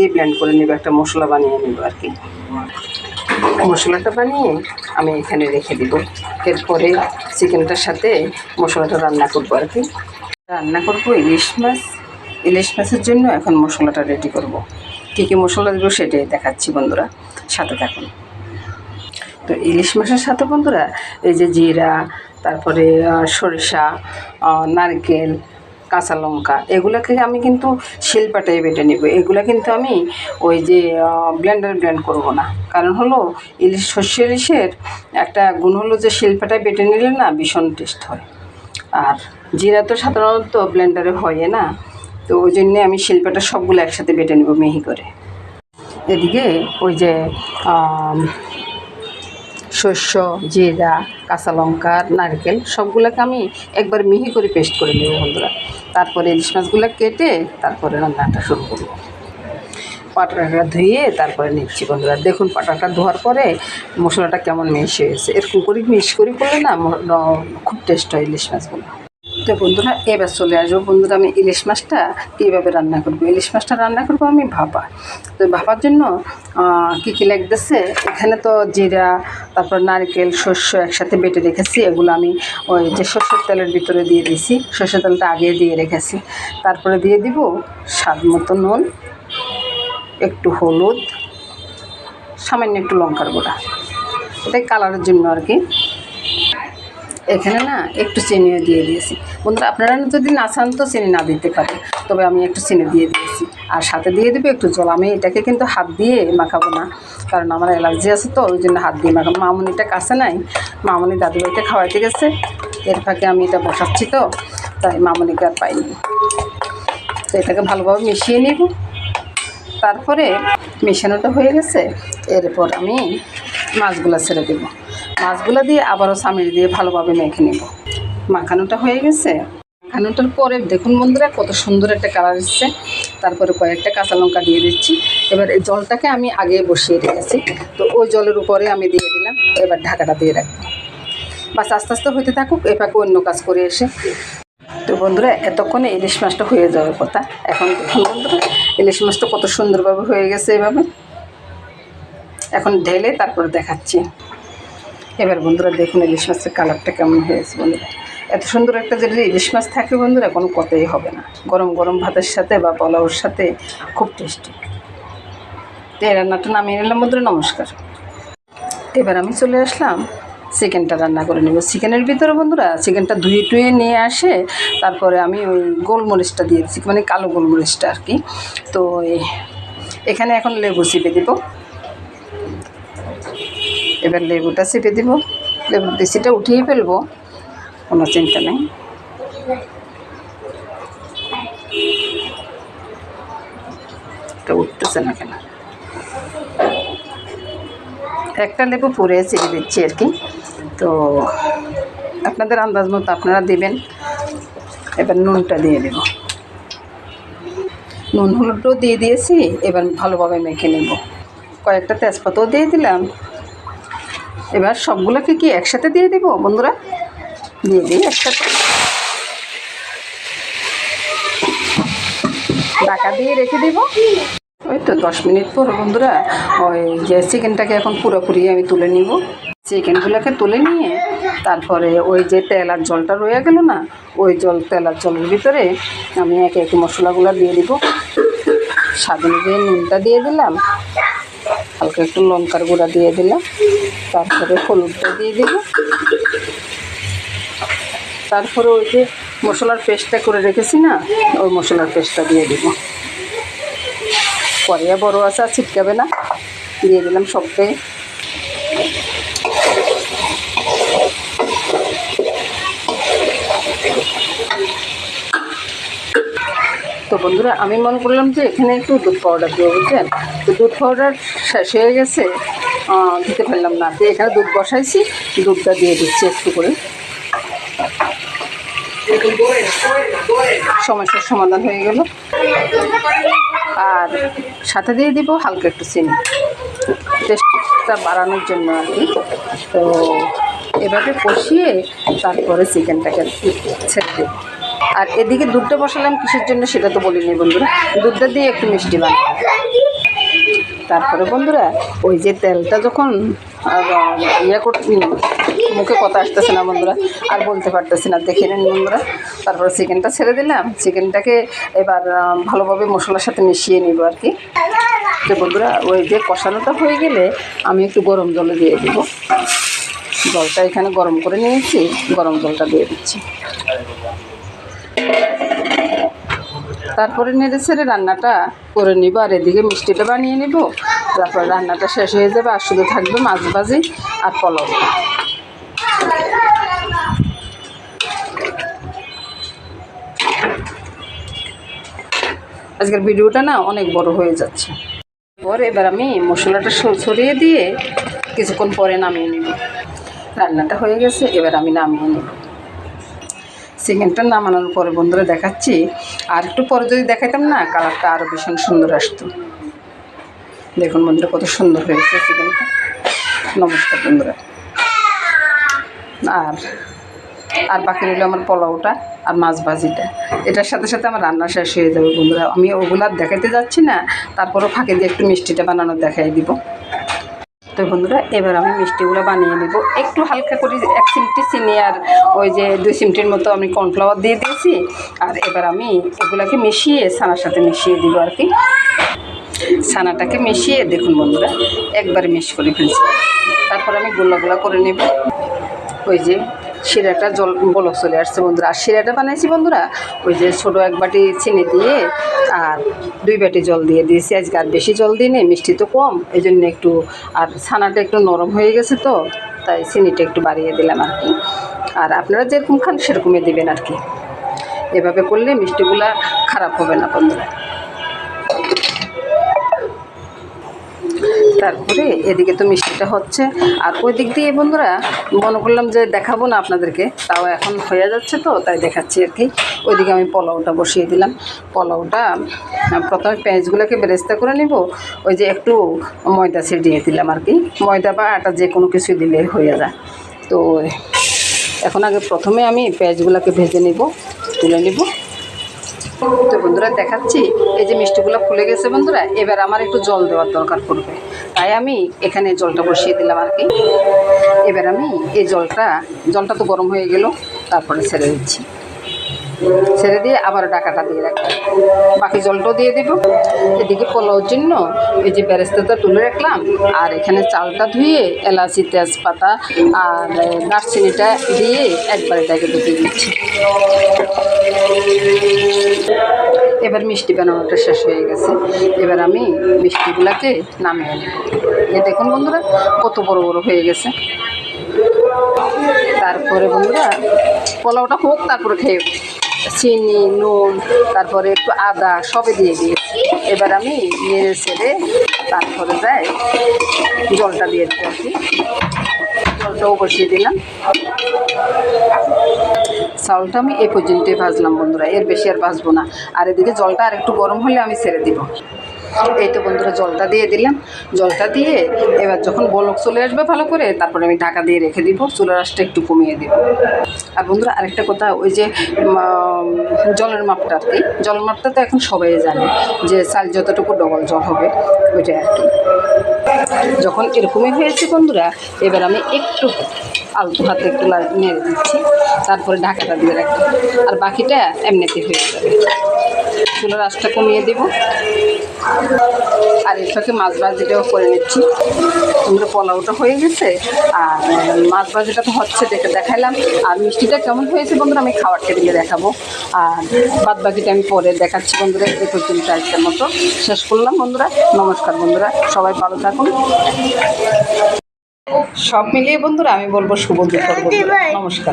দিয়ে ব্লেন্ড করে নেব, একটা মশলা বানিয়ে নেব আর কি। মশলাটা বানিয়ে আমি এখানে রেখে দিব। এরপরে চিকেনটার সাথে মশলাটা রান্না করবো আর কি। রান্না করবো ইলিশ মাছ। ইলিশ মাছের জন্য এখন মশলাটা রেডি করব। কী কী মশলা দেবো সেটাই দেখাচ্ছি বন্ধুরা, সাথে থাকুন। তো ইলিশ মাছের সাথে বন্ধুরা এই যে জিরা, তারপরে সরিষা, নারকেল, কাঁচা লঙ্কা, এগুলোকে আমি কিন্তু শিলপাটায় বেটে নেব। এগুলো কিন্তু আমি ওই যে ব্লেন্ড করব না। কারণ হলো সর্ষে ইলিশের একটা গুণ হলো যে শিলপাটায় বেটে নিলে না ভীষণ টেস্ট হয়। আর জিরা তো সাধারণত ব্লেন্ডারে হয় না, তো ওই জন্যে আমি শিলপাটা সবগুলো একসাথে বেটে নেব মিহি করে। এদিকে ওই যে শস্য, জিরা, কাঁচা লঙ্কা, নারকেল সবগুলোকে আমি একবার মিহি করে পেস্ট করে নেব বন্ধুরা। তারপরে ইলিশ মাছগুলো কেটে তারপরে রান্নাটা শুরু করব। পাটাটা ধুয়ে তারপরে নিচ্ছি বন্ধুরা। দেখুন পাটাটা ধোয়ার পরে মশলাটা কেমন মিশে হয়েছে। এরকম করে মিক্স করে করলে না খুব টেস্ট হয় ইলিশ মাছগুলো। তো বন্ধুরা এবার চলে আসবো বন্ধুরা, আমি ইলিশ মাছটা কীভাবে রান্না করবো। ইলিশ মাছটা রান্না করবো আমি ভাপা। তো ভাপার জন্য কী কী লাগতেছে, এখানে তো জিরা, তারপর নারকেল, শস্য একসাথে বেটে রেখেছি। এগুলো আমি ওই যে সর্ষের তেলের ভিতরে দিয়ে দিয়েছি। সর্ষের তেলটা আগে দিয়ে রেখেছি। তারপরে দিয়ে দিব স্বাদ মতো নুন, একটু হলুদ, সামান্য একটু লঙ্কার গুঁড়া, এটাই কালারের জন্য আর কি। এখানে না একটু চিনিও দিয়ে দিয়েছি বন্ধুরা। আপনারা যদি না চান তো চিনি না দিতে পারেন, তবে আমি একটু চিনি দিয়ে দিয়েছি। আর সাথে দিয়ে দেবো একটু জল। আমি এটাকে কিন্তু হাত দিয়ে মাখাবো না, কারণ আমার অ্যালার্জি আছে, তো ওই জন্য হাত দিয়ে মাখাবো। মামনিটা কাছে নাই, মামনি দাদুভাইকে খাওয়াইতে গেছে। এর ফাঁকে আমি এটা বসাচ্ছি, তো তাই মামনিকে আর পাইনি। তো এটাকে ভালোভাবে মিশিয়ে নেব। তারপরে মেশানোটা হয়ে গেছে, এরপর আমি মাছগুলো ছেড়ে দেব। মাছগুলো দিয়ে আবারও চামিচ দিয়ে ভালোভাবে মেখে নেব। মাখানোটা হয়ে গেছে। মাখানোটার পরে দেখুন বন্ধুরা কত সুন্দর একটা কালার এসছে। তারপরে কয়েকটা কাঁচা লঙ্কা দিয়ে দিচ্ছি। এবার এই জলটাকে আমি আগে বসিয়ে রেখেছি, তো ওই জলের উপরে আমি দিয়ে দিলাম। এবার ঢাকাটা দিয়ে রাখবো, বাস আস্তে আস্তে হইতে থাকুক। এপাকে অন্য কাজ করে এসে। তো বন্ধুরা এতক্ষণে ইলিশ মাছটা হয়ে যাওয়ার কথা। এখন দেখুন বন্ধুরা ইলিশ মাছটা কত সুন্দরভাবে হয়ে গেছে। এভাবে এখন ঢেলে তারপরে দেখাচ্ছি। এবার বন্ধুরা দেখুন ইলিশ মাছের কালারটা কেমন হয়েছে বন্ধুরা। এত সুন্দর একটা যদি ইলিশ মাছ থাকে বন্ধুরা কোনো কথাই হবে না। গরম গরম ভাতের সাথে বা পোলাওর সাথে খুব টেস্টি। তো এই রান্নাটা নামিয়ে নিলাম বন্ধুরা। নমস্কার। এবার আমি চলে আসলাম চিকেনটা রান্না করে নেব। চিকেনের ভিতরে বন্ধুরা চিকেনটা ধুয়ে টুয়ে নিয়ে আসে, তারপরে আমি ওই গোলমরিচটা দিয়ে দিচ্ছি, মানে কালো গোলমরিচটা আর কি। তো এখানে এখন লেবু চিপে দেব। এবার লেবুটা চিপে দিব। লেবুর দেশিটা উঠিয়ে ফেলবো, কোনো চিন্তা নেই। এটা উঠতেছে না কেন? একটা লেবু পুড়ে চিপে দিচ্ছি আর কি। তো আপনাদের আন্দাজ মতো আপনারা দেবেন। এবার নুনটা দিয়ে দেব। নুন হলুদটাও দিয়ে দিয়েছি। এবার ভালোভাবে মেখে নেব। কয়েকটা তেজপাতাও দিয়ে দিলাম। এবার সবগুলোকে কি একসাথে দিয়ে দেব বন্ধুরা? দিয়ে দিই একসাথে। ঢাকা দিয়ে রেখে দেব। ওই তো 10 মিনিট পর বন্ধুরা ওই যে চিকেনটাকে এখন পুরোপুরি আমি তুলে নিব। চিকেনগুলোকে তুলে নিয়ে তারপরে ওই যে তেল আর জলটা রয়ে গেল না, ওই তেল আর জলের ভিতরে আমি একে একে মশলাগুলো দিয়ে দিব। স্বাদ অনুযায়ী নুনটা দিয়ে দিলাম, হালকা একটু লঙ্কার গুঁড়া দিয়ে দিলাম, তারপরে হলুদটা দিয়ে দিব। তারপরে ওই যে মশলার পেস্টটা করে রেখেছি না, ওই মশলার পেস্টটা দিয়ে দিব। কড়াইয়া বড় আছে, আর ছিটকাবে না। দিয়ে দিলাম সবটাই। তো বন্ধুরা আমি মনে করলাম যে এখানে একটু দুধ পাউডার দিয়ে, বুঝছেন। তো দুধ পাউডার শেষ হয়ে গেছে, দিতে পারলাম না। তো এখানে দুধ বসাইছি, দুধটা দিয়ে দিচ্ছি একটু করে। সমস্যার সমাধান হয়ে গেল। আর সাথে দিয়ে দিব হালকা একটু চিনি, টেস্টটা বাড়ানোর জন্য আর কি। তো এভাবে কষিয়ে তারপরে চিকেনটাকে ছেড়ে দেব। আর এদিকে দুধটা বসালাম কিসের জন্য সেটা তো বলিনি বন্ধুরা। দুধটা দিয়ে একটু মিষ্টি বানাবো। তারপরে বন্ধুরা ওই যে তেলটা যখন মুখে কথা আসতেছে না বন্ধুরা, আর বলতে পারতেছি না, দেখে নিন বন্ধুরা। তারপরে চিকেনটা ছেড়ে দিলাম, চিকেনটাকে এবার ভালোভাবে মশলার সাথে মিশিয়ে নিব আর কি। তো বন্ধুরা ওই যে কষানোটা হয়ে গেলে আমি একটু গরম জলে দিয়ে দিব। জলটা এখানে গরম করে নিয়েছি, গরম জলটা দিয়ে দিচ্ছি। তারপরে নেড়ে ছেড়ে রান্নাটা করে নিব, আর এদিকে মিষ্টিটা বানিয়ে নিব। তারপরে রান্নাটা শেষ হয়ে যাবে, আর শুধু থাকবে মাছ ভাজি আর পোলাও। আজকের ভিডিওটা না অনেক বড় হয়ে যাচ্ছে। পরে এবার আমি মশলাটা ছড়িয়ে দিয়ে কিছুক্ষণ পরে নামিয়ে নিব। রান্নাটা হয়ে গেছে, এবার আমি নামিয়ে নিব। চিকেনটা নামানোর পরে বন্ধুরা দেখাচ্ছি, আর একটু পরে যদি দেখাইতাম না কালারটা আরও ভীষণ সুন্দর আসতো। দেখুন বন্ধুরা কত সুন্দর হয়েছে চিকেনটা। নমস্কার বন্ধুরা। আর বাকি রইল আমার পোলাওটা আর মাছ ভাজিটা। এটার সাথে সাথে আমার রান্না শেষ হয়ে যাবে বন্ধুরা। আমি ওগুলো আর দেখাইতে যাচ্ছি না, তারপরও ফাঁকে দিয়ে একটু মিষ্টিটা বানানো দেখাই দিব। তো বন্ধুরা এবার আমি মিষ্টিগুলো বানিয়ে নেব। একটু হালকা করে 1 চিমটি চিনি আর ওই যে 2 চিমটির মতো আমি কর্নফ্লাওয়ার দিয়ে দিয়েছি। আর এবার আমি এগুলাকে মিশিয়ে ছানার সাথে মিশিয়ে দিব আর কি। ছানাটাকে মিশিয়ে দেখুন বন্ধুরা একবারে মিক্স করে ফেলছি। তারপর আমি গোলা করে নেব। ওই যে শিরাটা জল বলক চলে আসছে বন্ধুরা। আর শিরাটা বানাইছি বন্ধুরা ওই যে ছোটো 1 বাটি চিনি দিয়ে আর 2 বাটি জল দিয়ে দিয়েছি। আজকে আর বেশি জল দিই নি, মিষ্টি তো কম, এই জন্য একটু, আর ছানাটা একটু নরম হয়ে গেছে তো তাই চিনিটা একটু বাড়িয়ে দিলাম আর কি। আর আপনারা যেরকম খান সেরকমই দেবেন আর কি। এভাবে করলে মিষ্টিগুলা খারাপ হবে না বন্ধুরা। তারপরে এদিকে তো মিষ্টিটা হচ্ছে, আর ওই দিক দিয়ে বন্ধুরা মনে করলাম যে দেখাবো না আপনাদেরকে, তাও এখন হয়ে যাচ্ছে তো তাই দেখাচ্ছি আর কি। ওইদিকে আমি পোলাওটা বসিয়ে দিলাম। পোলাওটা প্রথমে পেঁয়াজগুলোকে বেরেস্তা করে নিব। ওই যে একটু ময়দা ছিটিয়ে দিলাম আর কি, ময়দা বা আটা যে কোনো কিছু দিলে হয়ে যায়। তো এখন আগে প্রথমে আমি পেঁয়াজগুলোকে ভেজে নিব, তুলে নিব। তো বন্ধুরা দেখাচ্ছি, এই যে মিষ্টিগুলো ফুলে গেছে বন্ধুরা, এবার আমার একটু জল দেওয়ার দরকার পড়বে, তাই আমি এখানে জলটা বসিয়ে দিলাম আর কি। এবার আমি এই জলটা তো গরম হয়ে গেল, তারপরে ছেড়ে দিচ্ছি। ছেড়ে দিয়ে আবার ডাকাটা দিয়ে রাখলাম, বাকি জলটাও দিয়ে দেব। এদিকে পোলাওর জন্য এই যে বেরেস্তাটা তুলে রাখলাম, আর এখানে চালটা ধুয়ে এলাচি তেজপাতা আর দারচিনিটা দিয়ে একবারে এটাকে ঢুকিয়ে দিচ্ছি। এবার মিষ্টি বানানোটা শেষ হয়ে গেছে, এবার আমি মিষ্টিগুলোকে নামিয়ে নেব। এ দেখুন বন্ধুরা কত বড় বড় হয়ে গেছে। তারপরে বন্ধুরা পোলাওটা হোক, তারপরে খেয়ে চিনি নুন তারপরে একটু আদা সবে দিয়ে দিয়েছি। এবার আমি নেড়ে ছেড়ে তারপরে যাই জলটা দিয়ে দিতে আর কি। জলটাও বসিয়ে দিলাম। চাউলটা আমি এই পর্যন্তই ভাজলাম বন্ধুরা, এর বেশি আর ভাজবো না। আর এদিকে জলটা আর একটু গরম হলে আমি ছেড়ে দিব। এই তো বন্ধুরা জলটা দিয়ে দিলাম। জলটা দিয়ে এবার যখন বলক চলে আসবে ভালো করে, তারপরে আমি ঢাকা দিয়ে রেখে দিব, চুলার আঁচটা একটু কমিয়ে দিব। আর বন্ধুরা আরেকটা কথা, ওই যে জলের মাপটা আর কি, জলের মাপটা তো এখন সবাই জানে যে চাল যতটুকু ডবল জল হবে ওইটাই আর কি। যখন এরকমই হয়েছে বন্ধুরা, এবার আমি একটু আলতো হাতে একটু নেড়ে দিচ্ছি, তারপরে ঢাকাটা দিয়ে রাখবো। আর বাকিটা এমনিতে হয়ে যাবে। চুলার আঁচটা কমিয়ে দেব। আর এর সাথে মাছ ভাজিটাও করে নিচ্ছি। আমরা পোলাওটা হয়ে গেছে, আর মাছ ভাজিটা তো হচ্ছে, দেখাইলাম। আর মিষ্টিটা কেমন হয়েছে বন্ধুরা আমি খাবার টেবিলে দেখাবো, আর বাদ বাকিটা আমি পরে দেখাচ্ছি বন্ধুরা। এই পর্যন্ত আজকের মতো শেষ করলাম বন্ধুরা। নমস্কার বন্ধুরা, সবাই ভালো থাকুন। সব মিলিয়ে বন্ধুরা আমি বলবো শুভ দুপুর বন্ধুরা, নমস্কার।